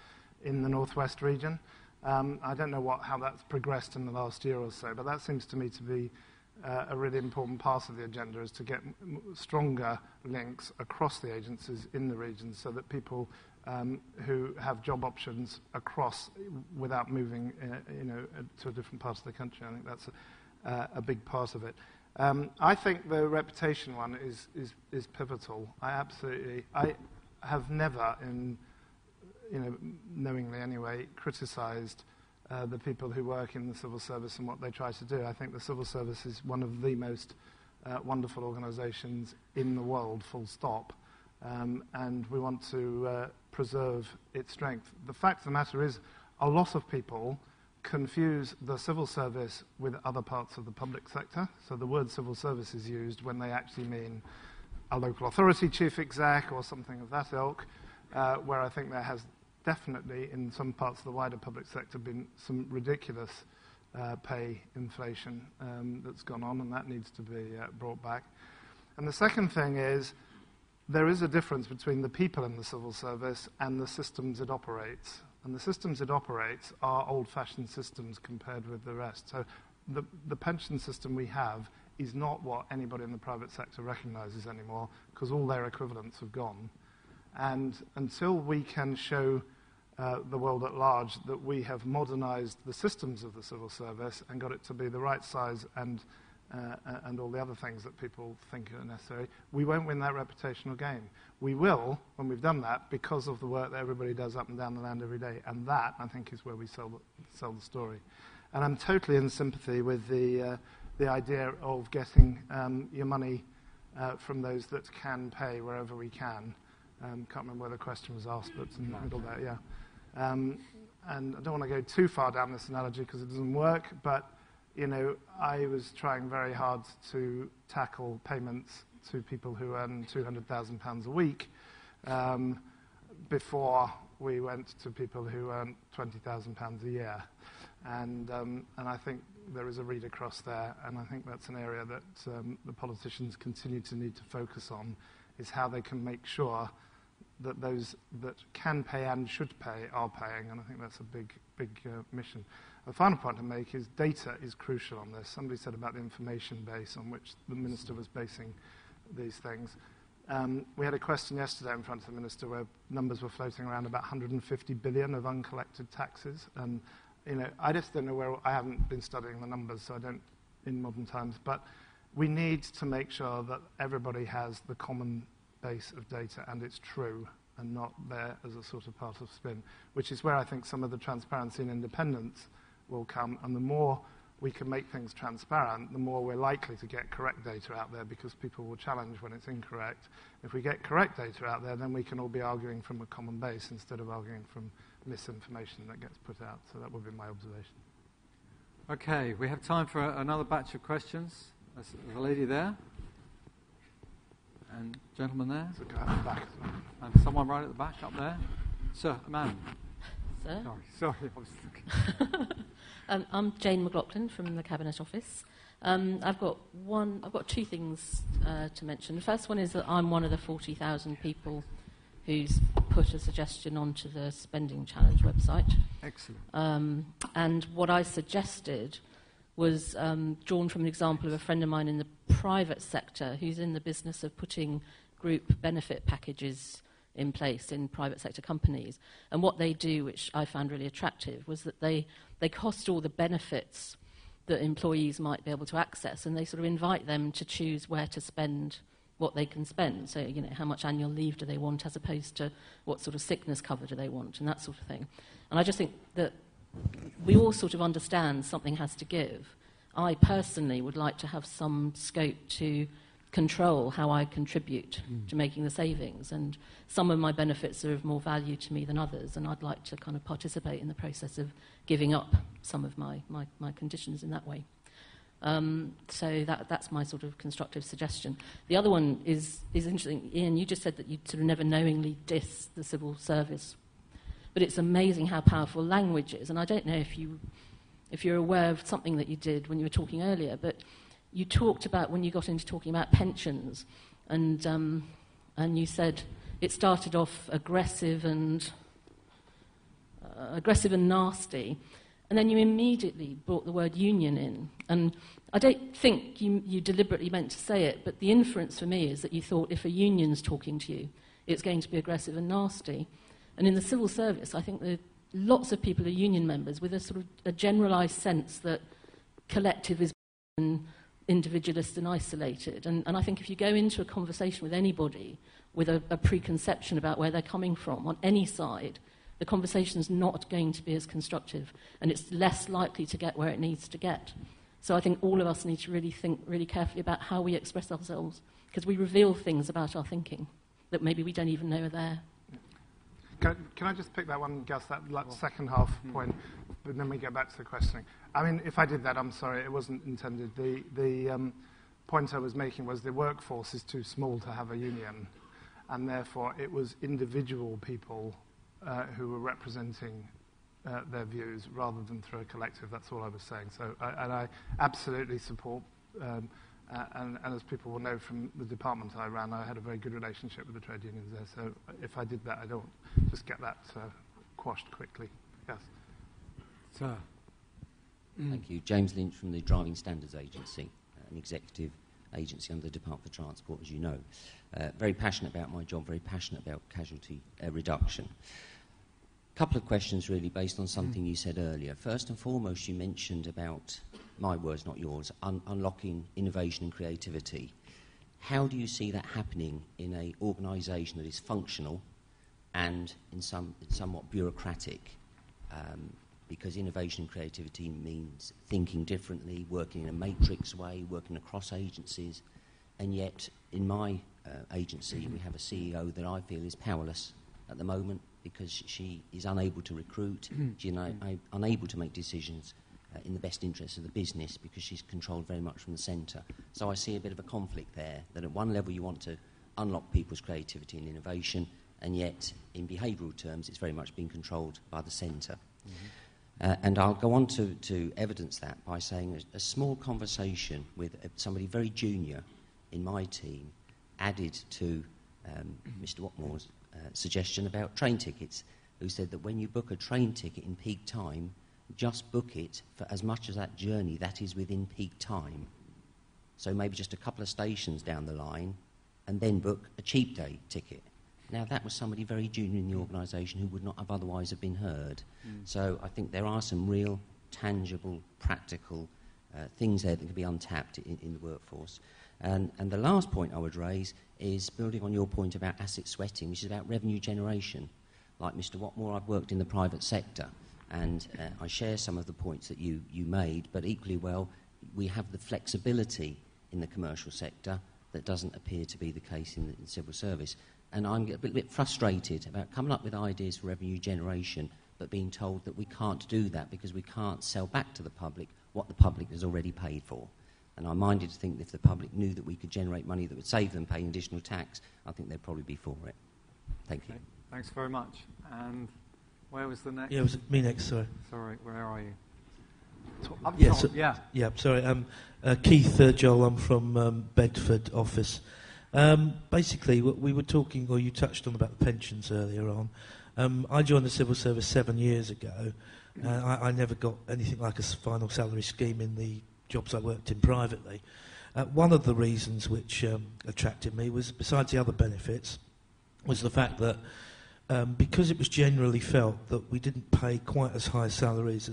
in the northwest region. I don't know how that's progressed in the last year or so, but that seems to me to be a really important part of the agenda, is to get stronger links across the agencies in the region so that people who have job options across without moving to a different part of the country. I think that's a big part of it. I think the reputation one is pivotal. I have never, knowingly anyway, criticised the people who work in the civil service and what they try to do. I think the civil service is one of the most wonderful organisations in the world, full stop, and we want to preserve its strength. The fact of the matter is, a lot of people confuse the civil service with other parts of the public sector. So the word civil service is used when they actually mean a local authority chief exec or something of that ilk, where I think there has definitely, in some parts of the wider public sector, been some ridiculous pay inflation that's gone on, and that needs to be brought back. And the second thing is, there is a difference between the people in the civil service and the systems it operates. And the systems it operates are old-fashioned systems compared with the rest. So the pension system we have is not what anybody in the private sector recognises anymore, because all their equivalents have gone. And until we can show the world at large that we have modernised the systems of the civil service and got it to be the right size and all the other things that people think are necessary, we won't win that reputational game. We will, when we've done that, because of the work that everybody does up and down the land every day. And that, I think, is where we sell the story. And I'm totally in sympathy with the idea of getting your money from those that can pay wherever we can. Can't remember where the question was asked, but it's in the middle there, yeah. And I don't want to go too far down this analogy because it doesn't work, but I was trying very hard to tackle payments to people who earn £200,000 a week before we went to people who earn £20,000 a year. And I think there is a read across there, and I think that's an area that the politicians continue to need to focus on, is how they can make sure that those that can pay and should pay are paying, and I think that's a big mission. The final point to make is data is crucial on this. Somebody said about the information base on which the Minister was basing these things. We had a question yesterday in front of the Minister where numbers were floating around about 150 billion of uncollected taxes, and I just don't know where. I haven't been studying the numbers, so I don't in modern times, but we need to make sure that everybody has the common base of data and it's true and not there as a sort of part of spin, which is where I think some of the transparency and independence will come. And the more we can make things transparent, the more we're likely to get correct data out there, because people will challenge when it's incorrect. If we get correct data out there, then we can all be arguing from a common base instead of arguing from misinformation that gets put out. So that would be my observation. Okay, we have time for another batch of questions. There's a lady there. And gentleman there. So go at the back as well. And someone right at the back up there. Sir, ma'am. Sir? Sorry, I was thinking. I'm Jane McLaughlin from the Cabinet Office. I've got two things to mention. The first one is that I'm one of the 40,000 people who's put a suggestion onto the Spending Challenge website. Excellent. And what I suggested was drawn from an example of a friend of mine in the private sector who's in the business of putting group benefit packages in place in private sector companies. And what they do, which I found really attractive, was that they cost all the benefits that employees might be able to access, and they sort of invite them to choose where to spend what they can spend. So, how much annual leave do they want, as opposed to what sort of sickness cover do they want, and that sort of thing. And I just think that we all sort of understand something has to give. I personally would like to have some scope to control how I contribute to making the savings, and some of my benefits are of more value to me than others, and I'd like to kind of participate in the process of giving up some of my conditions in that way. So that's my sort of constructive suggestion. The other one is interesting. Ian, you just said that you'd sort of never knowingly diss the civil service, but it's amazing how powerful language is. And I don't know if you're aware of something that you did when you were talking earlier, but you talked about when you got into talking about pensions, and you said it started off aggressive and nasty. And then you immediately brought the word union in. And I don't think you deliberately meant to say it, but the inference for me is that you thought if a union's talking to you, it's going to be aggressive and nasty. And in the civil service, I think that lots of people are union members with a sort of a generalised sense that collective is individualist and isolated. And I think if you go into a conversation with anybody with a preconception about where they're coming from on any side, the conversation's not going to be as constructive, and it's less likely to get where it needs to get. So I think all of us need to really think really carefully about how we express ourselves, because we reveal things about our thinking that maybe we don't even know are there. Can I just pick that one, Gus, that second half point, and then we get back to the questioning? I mean, if I did that, I'm sorry, it wasn't intended. The point I was making was the workforce is too small to have a union, and therefore it was individual people who were representing their views rather than through a collective. That's all I was saying. So, I absolutely support, and as people will know from the department I ran, I had a very good relationship with the trade unions there. So if I did that, I don't just get that quashed quickly. Yes. Sir. Thank you. James Lynch from the Driving Standards Agency, an executive agency under the Department for Transport, as you know. Very passionate about my job, very passionate about casualty reduction. Couple of questions really based on something you said earlier. First and foremost, you mentioned about, my words not yours, unlocking innovation and creativity. How do you see that happening in an organisation that is functional and somewhat bureaucratic? Because innovation and creativity means thinking differently, working in a matrix way, working across agencies, and yet in my agency we have a CEO that I feel is powerless at the moment because she is unable to recruit, she's unable to make decisions in the best interest of the business because she's controlled very much from the centre. So I see a bit of a conflict there, that at one level you want to unlock people's creativity and innovation, and yet in behavioural terms it's very much being controlled by the centre. And I'll go on to evidence that by saying a small conversation with somebody very junior in my team added to Mr. Watmore's suggestion about train tickets, who said that when you book a train ticket in peak time, just book it for as much as that journey that is within peak time. So maybe just a couple of stations down the line, and then book a cheap day ticket. Now, that was somebody very junior in the organisation who would not have otherwise have been heard. So I think there are some real, tangible, practical things there that can be untapped in the workforce. And the last point I would raise is building on your point about asset sweating, which is about revenue generation. Like Mr. Watmore, I've worked in the private sector, And I share some of the points that you made, but equally well, we have the flexibility in the commercial sector that doesn't appear to be the case in the civil service. And I'm a bit frustrated about coming up with ideas for revenue generation, but being told that we can't do that because we can't sell back to the public what the public has already paid for. And I'm minded to think that if the public knew that we could generate money that would save them paying additional tax, I think they'd probably be for it. Thank you. Okay. Thanks very much. And where was the next? Yeah, it was me next, sorry. Sorry, where are you? Yes, yeah. Sorry. Keith Joel, I'm from Bedford office. Basically, we were talking, or you touched on about the pensions earlier on. I joined the civil service 7 years ago. I never got anything like a final salary scheme in the jobs I worked in privately. One of the reasons which attracted me was, besides the other benefits, was the fact that because it was generally felt that we didn't pay quite as high salaries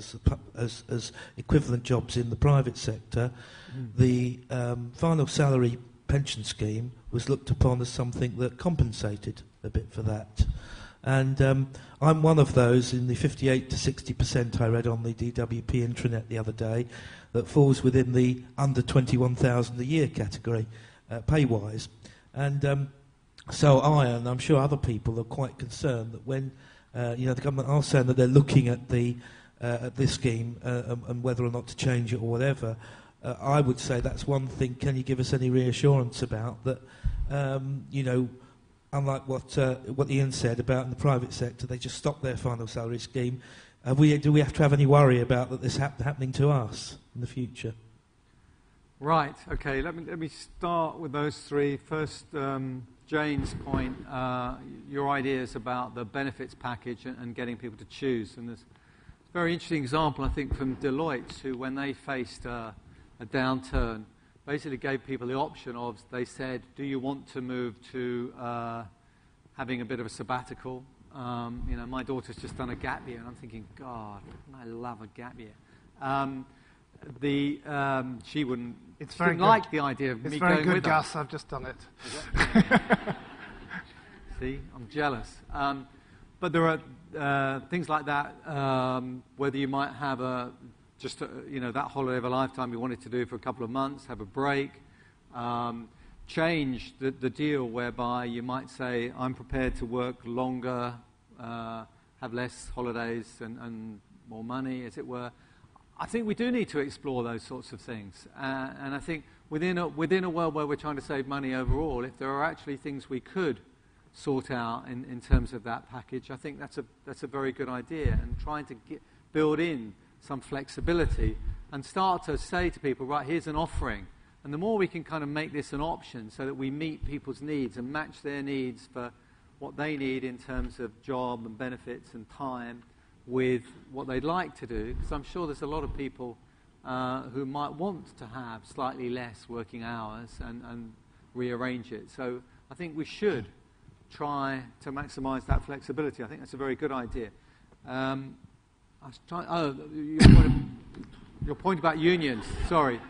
as equivalent jobs in the private sector, the final salary pension scheme was looked upon as something that compensated a bit for that. And I'm one of those in the 58 to 60% I read on the DWP intranet the other day that falls within the under 21,000 a year category, pay-wise. And so I, and I'm sure other people, are quite concerned that when the government are saying that they're looking at this scheme and whether or not to change it or whatever, I would say that's one thing. Can you give us any reassurance about that? Unlike what Ian said about in the private sector, they just stop their final salary scheme. Do we have to have any worry about that this happening to us in the future? Right. Okay. Let me start with those three. First, Jane's point, your ideas about the benefits package and getting people to choose. And there's a very interesting example, I think, from Deloitte, who, when they faced a downturn, basically gave people the option of, they said, do you want to move to having a bit of a sabbatical? My daughter's just done a gap year, and I'm thinking, God, I love a gap year. She wouldn't. It's she very didn't good. Like the idea of it's me very going good, with Gus. her. I've just done it. See, I'm jealous. But there are things like that. Whether you might have that holiday of a lifetime you wanted to do for a couple of months, have a break, change the deal whereby you might say, I'm prepared to work longer, have less holidays and more money, as it were. I think we do need to explore those sorts of things. And I think within a world where we're trying to save money overall, if there are actually things we could sort out in terms of that package, I think that's a very good idea. And trying to build in some flexibility and start to say to people, right, here's an offering. And the more we can kind of make this an option so that we meet people's needs and match their needs for what they need in terms of job and benefits and time with what they'd like to do, because I'm sure there's a lot of people who might want to have slightly less working hours and rearrange it. So I think we should try to maximise that flexibility. I think that's a very good idea. Your point about unions, sorry.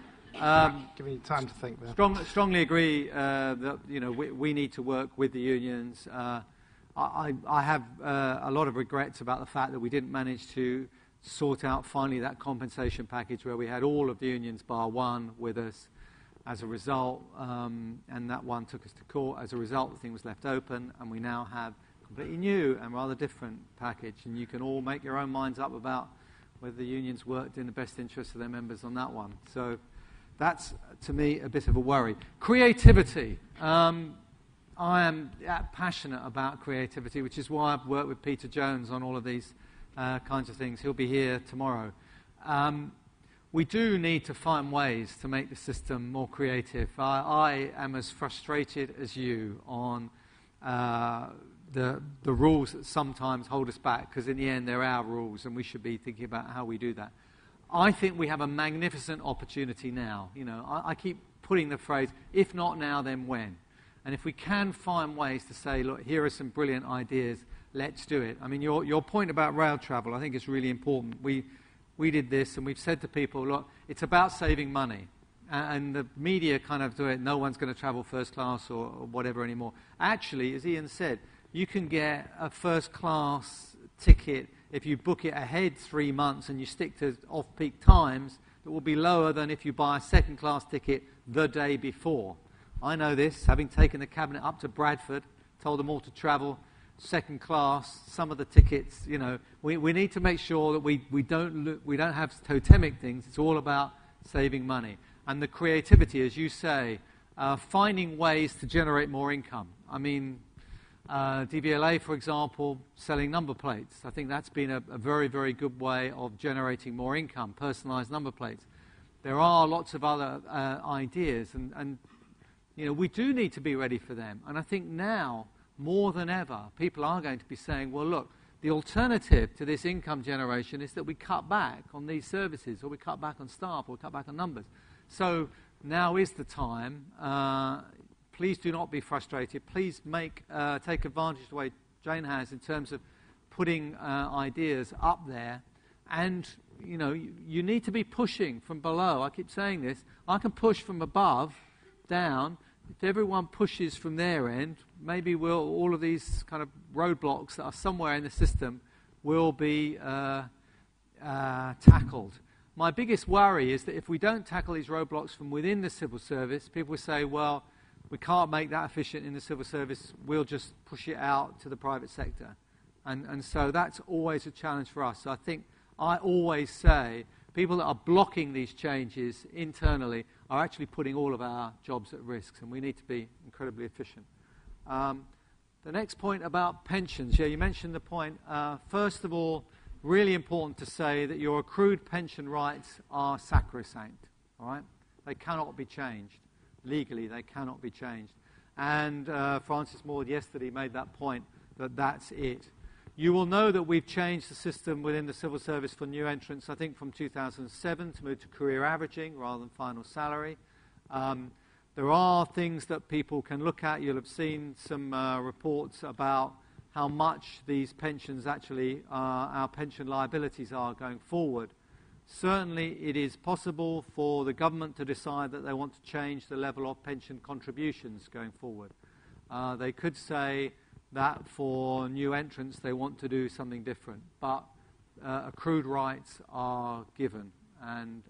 Giving you time to think there. Strongly agree that we need to work with the unions. I have a lot of regrets about the fact that we didn't manage to sort out finally that compensation package where we had all of the unions bar one with us as a result, and that one took us to court. As a result, the thing was left open, and we now have a completely new and rather different package, and you can all make your own minds up about whether the unions worked in the best interest of their members on that one. So that's, to me, a bit of a worry. Creativity. I am passionate about creativity, which is why I've worked with Peter Jones on all of these kinds of things. He'll be here tomorrow. We do need to find ways to make the system more creative. I am as frustrated as you on the rules that sometimes hold us back, because in the end they're our rules and we should be thinking about how we do that. I think we have a magnificent opportunity now. I keep putting the phrase, if not now, then when? And if we can find ways to say, look, here are some brilliant ideas, let's do it. I mean, your point about rail travel, I think is really important. We did this, and we've said to people, look, it's about saving money. And the media kind of do it, no one's going to travel first class or whatever anymore. Actually, as Ian said, you can get a first class ticket, if you book it ahead 3 months and you stick to off-peak times, it will be lower than if you buy a second-class ticket the day before. I know this, having taken the cabinet up to Bradford, told them all to travel second class. Some of the tickets, you know, we need to make sure that we don't have totemic things. It's all about saving money. And the creativity, as you say, finding ways to generate more income. I mean, DVLA, for example, selling number plates. I think that's been a very, very good way of generating more income, personalised number plates. There are lots of other ideas, and you know, we do need to be ready for them. And I think now, more than ever, people are going to be saying, well, look, the alternative to this income generation is that we cut back on these services, or we cut back on staff, or we cut back on numbers. So now is the time. Please do not be frustrated. Please take advantage of the way Jane has in terms of putting ideas up there. And, you know, you need to be pushing from below. I keep saying this. I can push from above down. If everyone pushes from their end, maybe all of these kind of roadblocks that are somewhere in the system will be tackled. My biggest worry is that if we don't tackle these roadblocks from within the civil service, people will say, well, we can't make that efficient in the civil service, we'll just push it out to the private sector. And so that's always a challenge for us. So I think I always say people that are blocking these changes internally are actually putting all of our jobs at risk, and we need to be incredibly efficient. The next point about pensions. Yeah, you mentioned the point. First of all, really important to say that your accrued pension rights are sacrosanct. All right? They cannot be changed. Legally, they cannot be changed. And Francis Maude yesterday made that point, that that's it. You will know that we've changed the system within the civil service for new entrants, I think from 2007 to move to career averaging rather than final salary. There are things that people can look at. You'll have seen some reports about how much these pensions actually, our pension liabilities are going forward. Certainly it is possible for the government to decide that they want to change the level of pension contributions going forward. They could say that for new entrants they want to do something different, but accrued rights are given, and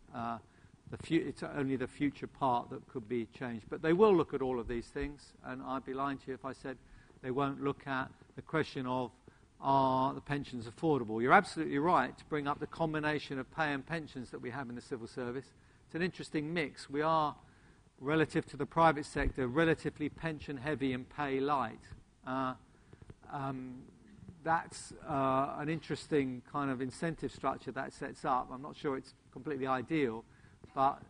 it's only the future part that could be changed. But they will look at all of these things, and I'd be lying to you if I said they won't look at the question of, are the pensions affordable? You're absolutely right to bring up the combination of pay and pensions that we have in the civil service. It's an interesting mix. We are, relative to the private sector, relatively pension heavy and pay light. That's an interesting kind of incentive structure that sets up. I'm not sure it's completely ideal, but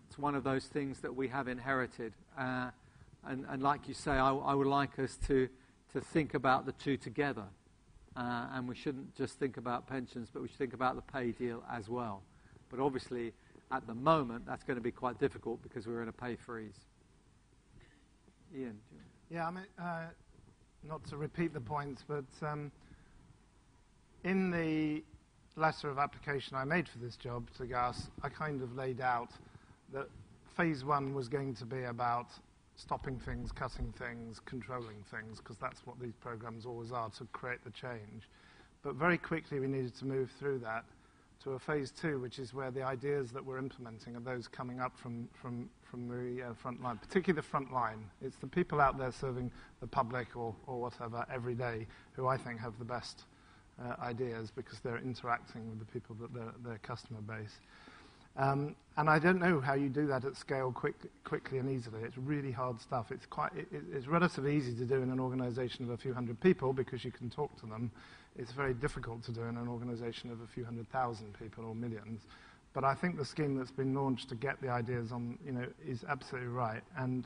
it's one of those things that we have inherited. And like you say, I would like us to think about the two together. And we shouldn't just think about pensions, but we should think about the pay deal as well. But obviously, at the moment, that's going to be quite difficult because we're in a pay freeze. Ian? Yeah, I mean, not to repeat the points, but in the letter of application I made for this job to GAS, I kind of laid out that phase one was going to be about stopping things, cutting things, controlling things, because that's what these programs always are, to create the change. But very quickly we needed to move through that to a phase two, which is where the ideas that we're implementing are those coming up from the front line, particularly the front line. It's the people out there serving the public or whatever every day who I think have the best ideas, because they're interacting with the people that their customer base. And I don't know how you do that at scale quickly and easily. It's really hard stuff. It's relatively easy to do in an organization of a few hundred people because you can talk to them. It's very difficult to do in an organization of a few 100,000 people or millions. But I think the scheme that's been launched to get the ideas on, is absolutely right. And,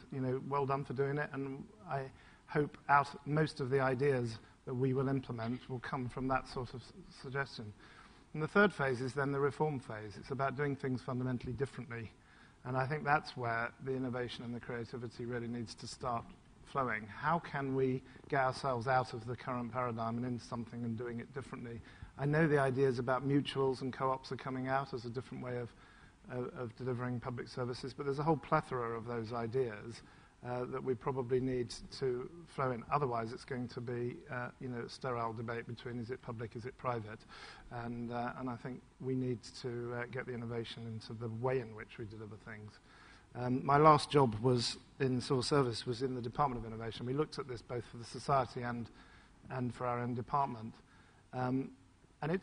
well done for doing it. And I hope most of the ideas that we will implement will come from that sort of suggestion. And the third phase is then the reform phase. It's about doing things fundamentally differently. And I think that's where the innovation and the creativity really needs to start flowing. How can we get ourselves out of the current paradigm and into something and doing it differently? I know the ideas about mutuals and co-ops are coming out as a different way of delivering public services, but there's a whole plethora of those ideas. that we probably need to flow in. Otherwise, it's going to be, a sterile debate between is it public, is it private, and I think we need to get the innovation into the way in which we deliver things. My last job was in civil service, was in the Department of Innovation. We looked at this both for the society and for our own department. And it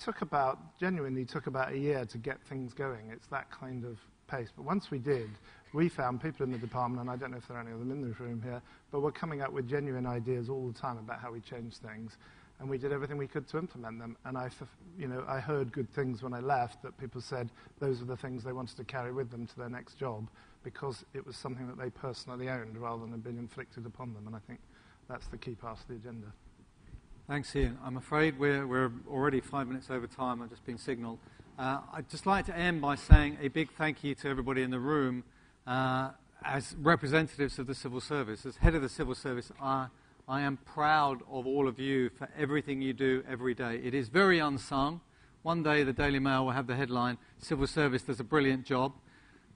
genuinely took about a year to get things going. It's that kind of pace. But once we did, we found people in the department, and I don't know if there are any of them in this room here, but we're coming up with genuine ideas all the time about how we change things. And we did everything we could to implement them. And I heard good things when I left, that people said those are the things they wanted to carry with them to their next job, because it was something that they personally owned rather than had been inflicted upon them. And I think that's the key part of the agenda. Thanks, Ian. I'm afraid we're already 5 minutes over time. I've just been signalled. I'd just like to end by saying a big thank you to everybody in the room as representatives of the civil service. As head of the civil service, I am proud of all of you for everything you do every day. It is very unsung. One day the Daily Mail will have the headline, "Civil Service does a brilliant job."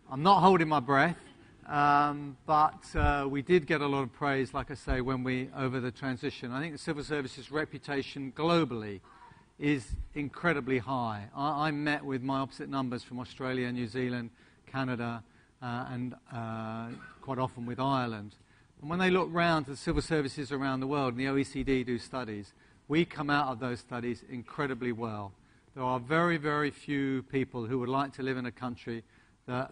I'm not holding my breath. But we did get a lot of praise, like I say, over the transition. I think the civil service's reputation globally is incredibly high. I met with my opposite numbers from Australia, New Zealand, Canada, and quite often with Ireland. And when they look round to the civil services around the world, and the OECD do studies, we come out of those studies incredibly well. There are very, very few people who would like to live in a country that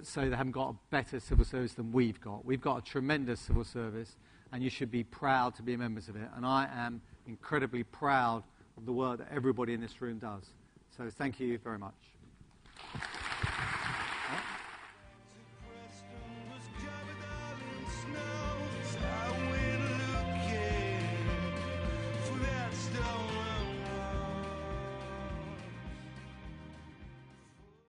say they haven't got a better civil service than we've got. We've got a tremendous civil service, and you should be proud to be members of it. And I am incredibly proud of the work that everybody in this room does. So thank you very much.